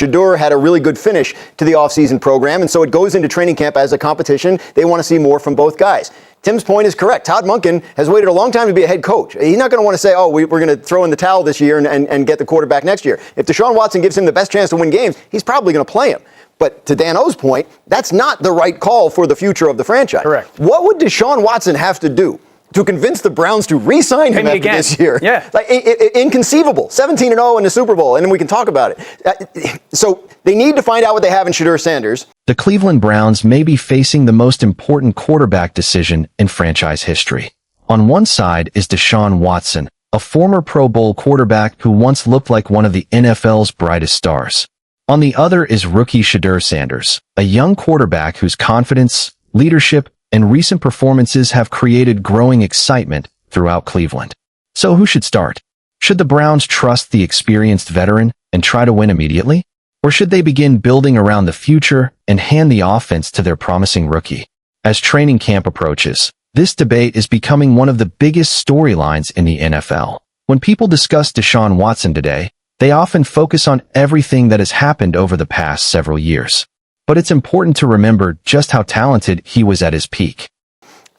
Shedeur had a really good finish to the offseason program, and so it goes into training camp as a competition. They want to see more from both guys. Tim's point is correct. Todd Monken has waited a long time to be a head coach. He's not going to want to say, oh, we're going to throw in the towel this year and get the quarterback next year. If Deshaun Watson gives him the best chance to win games, he's probably going to play him. But to Dan O's point, that's not the right call for the future of the franchise. Correct. What would Deshaun Watson have to do to convince the Browns to re-sign him after this year? Yeah. Like, inconceivable. 17-0 in the Super Bowl, and then we can talk about it. So they need to find out what they have in Shedeur Sanders. The Cleveland Browns may be facing the most important quarterback decision in franchise history. On one side is Deshaun Watson, a former Pro Bowl quarterback who once looked like one of the NFL's brightest stars. On the other is rookie Shedeur Sanders, a young quarterback whose confidence, leadership, and recent performances have created growing excitement throughout Cleveland. So who should start? Should the Browns trust the experienced veteran and try to win immediately? Or should they begin building around the future and hand the offense to their promising rookie? As training camp approaches, this debate is becoming one of the biggest storylines in the NFL. When people discuss Deshaun Watson today, they often focus on everything that has happened over the past several years. But it's important to remember just how talented he was at his peak.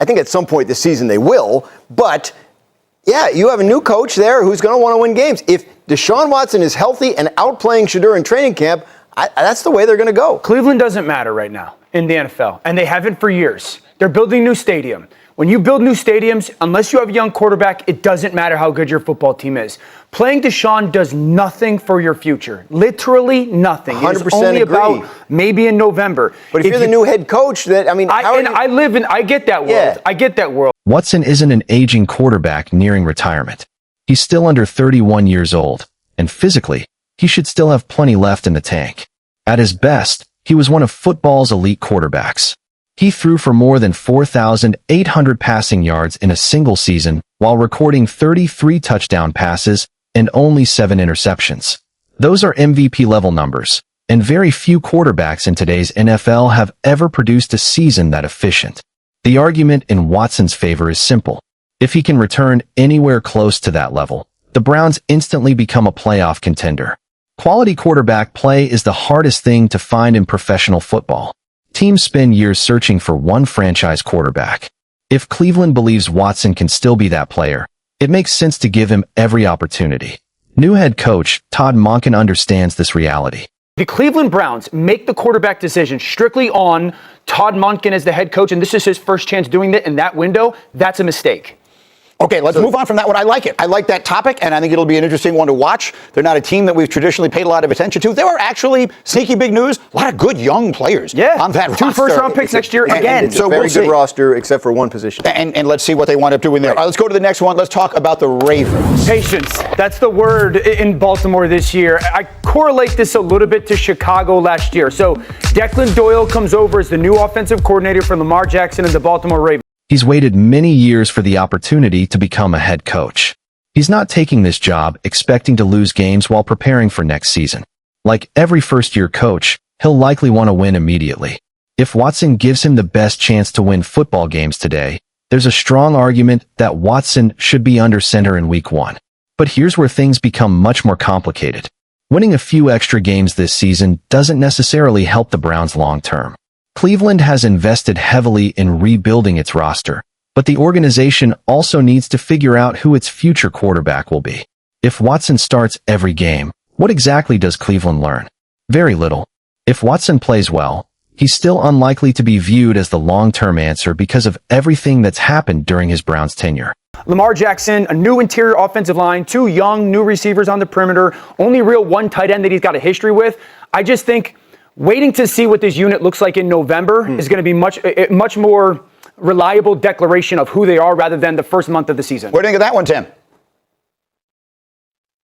I think at some point this season they will, but yeah, you have a new coach there who's going to want to win games. If Deshaun Watson is healthy and outplaying Shedeur in training camp, that's the way they're going to go. Cleveland doesn't matter right now in the NFL, and they haven't for years. They're building a new stadium. When you build new stadiums, unless you have a young quarterback, it doesn't matter how good your football team is. Playing Deshaun does nothing for your future. Literally nothing. 100% It is only agree. about maybe in November. But if you're the new head coach, I get that world. Yeah. I get that world. Watson isn't an aging quarterback nearing retirement. He's still under 31 years old, and physically, he should still have plenty left in the tank. At his best, he was one of football's elite quarterbacks. He threw for more than 4,800 passing yards in a single season while recording 33 touchdown passes and only 7 interceptions. Those are MVP-level numbers, and very few quarterbacks in today's NFL have ever produced a season that efficient. The argument in Watson's favor is simple. If he can return anywhere close to that level, the Browns instantly become a playoff contender. Quality quarterback play is the hardest thing to find in professional football. Teams spend years searching for one franchise quarterback. If Cleveland believes Watson can still be that player, it makes sense to give him every opportunity. New head coach Todd Monken understands this reality. The Cleveland Browns make the quarterback decision strictly on Todd Monken as the head coach, and this is his first chance doing it in that window. That's a mistake. Okay, let's move on from that one. I like it. I like that topic, and I think it'll be an interesting one to watch. They're not a team that we've traditionally paid a lot of attention to. There are actually sneaky big news. A lot of good young players on that roster. 2 first-round picks next year again. It's a very good roster, except for one position. And let's see what they wind up doing there. All right, let's go to the next one. Let's talk about the Ravens. Patience. That's the word in Baltimore this year. I correlate this a little bit to Chicago last year. So Declan Doyle comes over as the new offensive coordinator for Lamar Jackson and the Baltimore Ravens. He's waited many years for the opportunity to become a head coach. He's not taking this job expecting to lose games while preparing for next season. Like every first-year coach, he'll likely want to win immediately. If Watson gives him the best chance to win football games today, there's a strong argument that Watson should be under center in week 1. But here's where things become much more complicated. Winning a few extra games this season doesn't necessarily help the Browns long-term. Cleveland has invested heavily in rebuilding its roster, but the organization also needs to figure out who its future quarterback will be. If Watson starts every game, what exactly does Cleveland learn? Very little. If Watson plays well, he's still unlikely to be viewed as the long-term answer because of everything that's happened during his Browns tenure. Lamar Jackson, a new interior offensive line, 2 young new receivers on the perimeter, only real 1 tight end that he's got a history with. I just think waiting to see what this unit looks like in November is going to be much more reliable declaration of who they are rather than the first month of the season. What do you think of that one, Tim?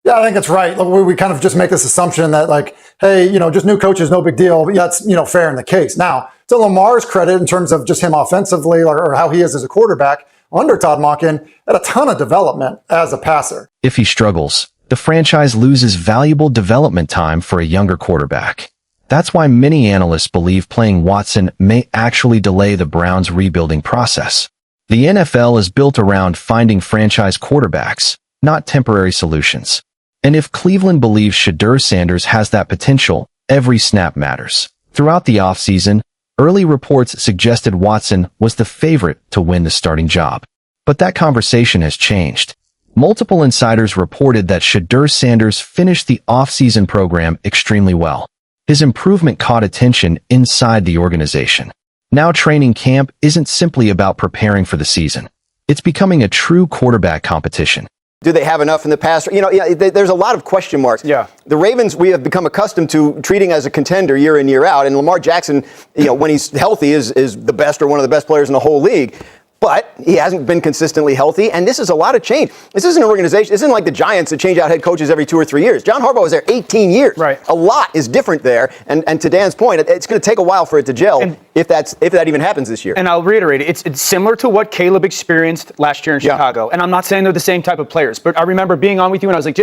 Yeah, I think it's right. We kind of just make this assumption that, like, hey, just new coaches, no big deal. But yeah, it's, fair in the case. Now, to Lamar's credit, in terms of just him offensively or how he is as a quarterback, under Todd Monken, had a ton of development as a passer. If he struggles, the franchise loses valuable development time for a younger quarterback. That's why many analysts believe playing Watson may actually delay the Browns' rebuilding process. The NFL is built around finding franchise quarterbacks, not temporary solutions. And if Cleveland believes Shedeur Sanders has that potential, every snap matters. Throughout the offseason, early reports suggested Watson was the favorite to win the starting job. But that conversation has changed. Multiple insiders reported that Shedeur Sanders finished the offseason program extremely well. His improvement caught attention inside the organization. Now training camp isn't simply about preparing for the season. It's becoming a true quarterback competition. Do they have enough in the past? There's a lot of question marks. Yeah. The Ravens, we have become accustomed to treating as a contender year in, year out. And Lamar Jackson, when he's healthy, is the best or one of the best players in the whole league. But he hasn't been consistently healthy, and this is a lot of change. This isn't an organization. This isn't like the Giants that change out head coaches every 2 or 3 years. John Harbaugh was there 18 years. Right. A lot is different there, and to Dan's point, it's going to take a while for it to gel, if that even happens this year. And I'll reiterate, it's similar to what Caleb experienced last year in Chicago. And I'm not saying they're the same type of players, but I remember being on with you, and I was like,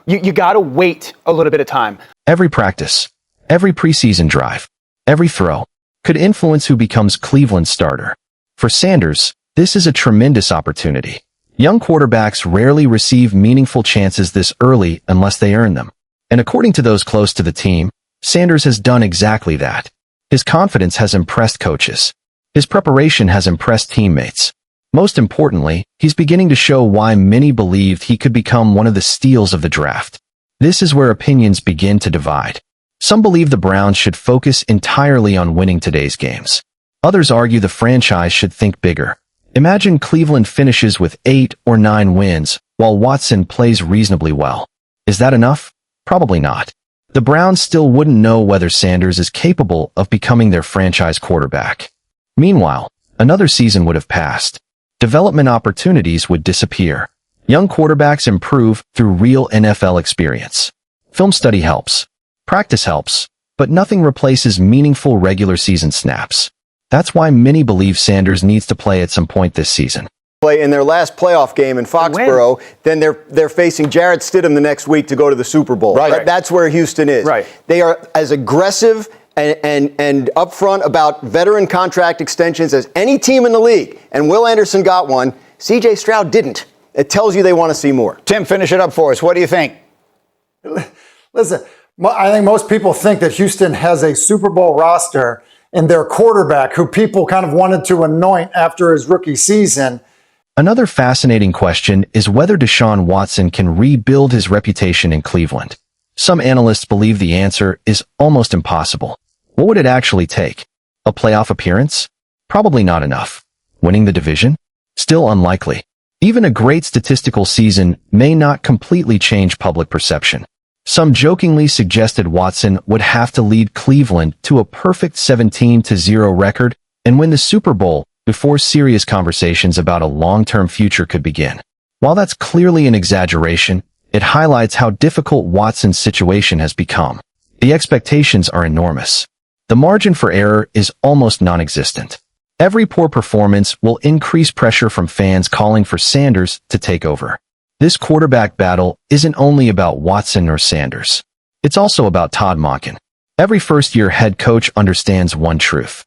you got to wait a little bit of time. Every practice, every preseason drive, every throw could influence who becomes Cleveland's starter. For Sanders, this is a tremendous opportunity. Young quarterbacks rarely receive meaningful chances this early unless they earn them. And according to those close to the team, Sanders has done exactly that. His confidence has impressed coaches. His preparation has impressed teammates. Most importantly, he's beginning to show why many believed he could become one of the steals of the draft. This is where opinions begin to divide. Some believe the Browns should focus entirely on winning today's games. Others argue the franchise should think bigger. Imagine Cleveland finishes with 8 or 9 wins, while Watson plays reasonably well. Is that enough? Probably not. The Browns still wouldn't know whether Sanders is capable of becoming their franchise quarterback. Meanwhile, another season would have passed. Development opportunities would disappear. Young quarterbacks improve through real NFL experience. Film study helps. Practice helps. But nothing replaces meaningful regular season snaps. That's why many believe Sanders needs to play at some point this season. Play in their last playoff game in Foxborough, then they're facing Jarrett Stidham the next week to go to the Super Bowl. Right. That's where Houston is. Right. They are as aggressive and upfront about veteran contract extensions as any team in the league. And Will Anderson got one. C.J. Stroud didn't. It tells you they want to see more. Tim, finish it up for us. What do you think? Listen, I think most people think that Houston has a Super Bowl roster and their quarterback, who people kind of wanted to anoint after his rookie season. Another fascinating question is whether Deshaun Watson can rebuild his reputation in Cleveland. Some analysts believe the answer is almost impossible. What would it actually take? A playoff appearance? Probably not enough. Winning the division? Still unlikely. Even a great statistical season may not completely change public perception. Some jokingly suggested Watson would have to lead Cleveland to a perfect 17-0 record and win the Super Bowl before serious conversations about a long-term future could begin. While that's clearly an exaggeration, it highlights how difficult Watson's situation has become. The expectations are enormous. The margin for error is almost non-existent. Every poor performance will increase pressure from fans calling for Sanders to take over. This quarterback battle isn't only about Watson or Sanders. It's also about Todd Monken. Every first-year head coach understands one truth.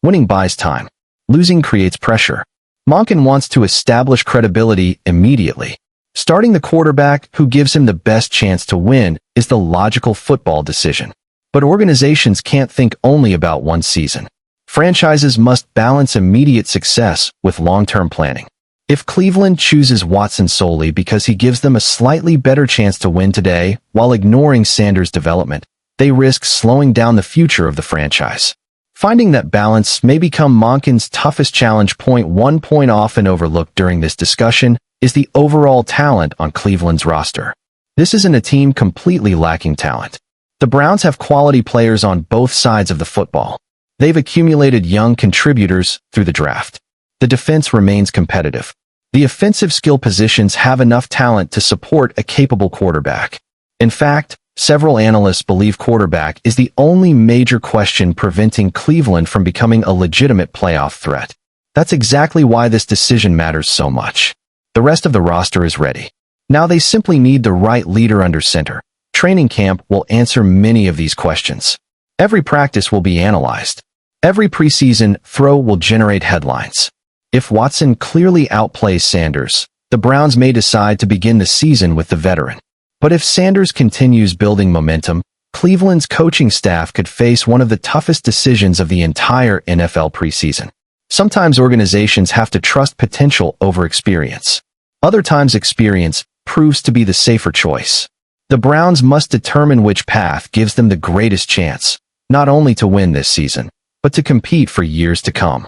Winning buys time. Losing creates pressure. Monken wants to establish credibility immediately. Starting the quarterback who gives him the best chance to win is the logical football decision. But organizations can't think only about one season. Franchises must balance immediate success with long-term planning. If Cleveland chooses Watson solely because he gives them a slightly better chance to win today while ignoring Sanders' development, they risk slowing down the future of the franchise. Finding that balance may become Monken's toughest challenge. One point often overlooked during this discussion is the overall talent on Cleveland's roster. This isn't a team completely lacking talent. The Browns have quality players on both sides of the football. They've accumulated young contributors through the draft. The defense remains competitive. The offensive skill positions have enough talent to support a capable quarterback. In fact, several analysts believe quarterback is the only major question preventing Cleveland from becoming a legitimate playoff threat. That's exactly why this decision matters so much. The rest of the roster is ready. Now they simply need the right leader under center. Training camp will answer many of these questions. Every practice will be analyzed. Every preseason throw will generate headlines. If Watson clearly outplays Sanders, the Browns may decide to begin the season with the veteran. But if Sanders continues building momentum, Cleveland's coaching staff could face one of the toughest decisions of the entire NFL preseason. Sometimes organizations have to trust potential over experience. Other times experience proves to be the safer choice. The Browns must determine which path gives them the greatest chance, not only to win this season, but to compete for years to come.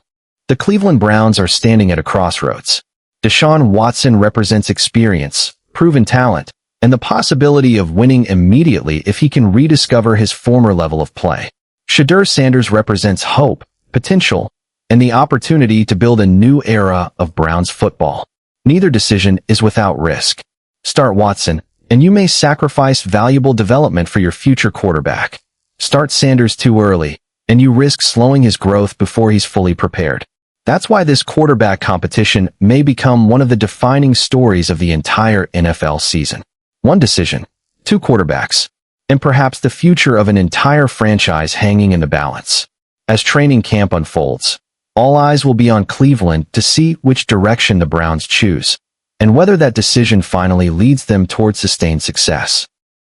The Cleveland Browns are standing at a crossroads. Deshaun Watson represents experience, proven talent, and the possibility of winning immediately if he can rediscover his former level of play. Shedeur Sanders represents hope, potential, and the opportunity to build a new era of Browns football. Neither decision is without risk. Start Watson, and you may sacrifice valuable development for your future quarterback. Start Sanders too early, and you risk slowing his growth before he's fully prepared. That's why this quarterback competition may become one of the defining stories of the entire NFL season. One decision, two quarterbacks, and perhaps the future of an entire franchise hanging in the balance. As training camp unfolds, all eyes will be on Cleveland to see which direction the Browns choose, and whether that decision finally leads them towards sustained success.